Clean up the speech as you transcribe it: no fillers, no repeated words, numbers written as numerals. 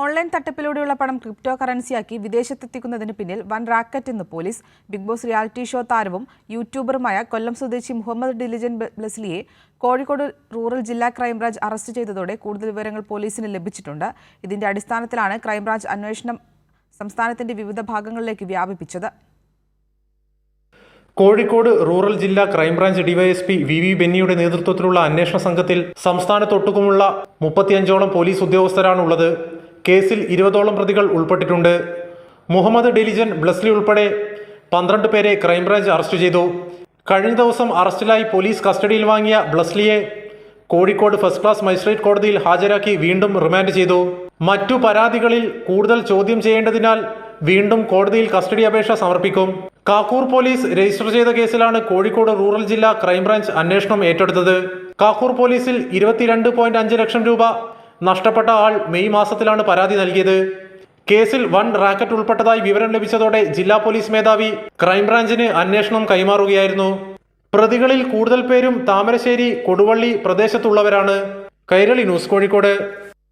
Online തട്ടിപ്പിലൂടെയുള്ള പണം crypto കറൻസിയാക്കി വിദേശത്തെത്തിക്കുന്നതിന് പിന്നിൽ വൻ റാക്കറ്റ് എന്ന് police. Bigg Boss reality show താരവും യൂട്യൂബറുമായ കൊല്ലം സ്വദേശി മുഹമ്മദ് ഡിലിജൻ ബ്ലസ്ലിയെ കോഴിക്കോട് റൂറൽ ജില്ലാ ക്രൈംബ്രാഞ്ച് അറസ്റ്റ് ചെയ്തതോടെ കൂടുതൽ വിവരങ്ങൾ പോലീസിന് ലഭിച്ചിട്ടുണ്ട്. ഇതിന്റെ അടിസ്ഥാനത്തിലാണ് ക്രൈംബ്രാഞ്ച് അന്വേഷണം സംസ്ഥാനത്തിന്റെ വിവിധ ഭാഗങ്ങളിലേക്ക് വ്യാപിപ്പിച്ചത്. കോഴിക്കോട് റൂറൽ ജില്ലാ ക്രൈംബ്രാഞ്ച് ഡിവൈഎസ്പി വി ബെന്നിയുടെ നേതൃത്വത്തിലുള്ള അന്വേഷണ സംഘത്തിൽ സംസ്ഥാനത്തൊട്ടുക്കുമുള്ള 35ഓളം പോലീസ് ഉദ്യോഗസ്ഥരാണുള്ളത്. കേസിൽ 20ഓളം പ്രതികൾ ഉൾപ്പെട്ടിട്ടുണ്ട്. മുഹമ്മദ് ഡിലിജൻ ബ്ലസ്ലി ഉൾപ്പെടെ 12 പേരെ ക്രൈംബ്രാഞ്ച് അറസ്റ്റ് ചെയ്തു. കഴിഞ്ഞ ദിവസം അറസ്റ്റിലായി പോലീസ് കസ്റ്റഡിയിൽ വാങ്ങിയ ബ്ലസ്ലിയെ കോഴിക്കോട് ഫസ്റ്റ് ക്ലാസ് മജിസ്ട്രേറ്റ് കോടതിയിൽ ഹാജരാക്കി വീണ്ടും റിമാൻഡ് ചെയ്തു. മറ്റു പരാതികളിൽ കൂടുതൽ ചോദ്യം ചെയ്യേണ്ടതിനാൽ വീണ്ടും കോടതിയിൽ കസ്റ്റഡി അപേക്ഷ സമർപ്പിക്കും. കാക്കൂർ പോലീസ് രജിസ്റ്റർ ചെയ്ത കേസിലാണ് കോഴിക്കോട് റൂറൽ ജില്ലാ ക്രൈംബ്രാഞ്ച് അന്വേഷണം ഏറ്റെടുത്തത്. കാക്കൂർ പോലീസിൽ 22.5 ലക്ഷം രൂപ നഷ്ടപ്പെട്ട ആൾ മെയ് മാസത്തിലാണ് പരാതി നൽകിയത്. കേസിൽ വൻ റാക്കറ്റ് ഉൾപ്പെട്ടതായി വിവരം ലഭിച്ചതോടെ ജില്ലാ പോലീസ് മേധാവി ക്രൈംബ്രാഞ്ചിന് അന്വേഷണം കൈമാറുകയായിരുന്നു. പ്രതികളിൽ കൂടുതൽ പേരും താമരശ്ശേരി, കൊടുവള്ളി പ്രദേശത്തുള്ളവരാണ്. കൈരളി ന്യൂസ്, കോഴിക്കോട്.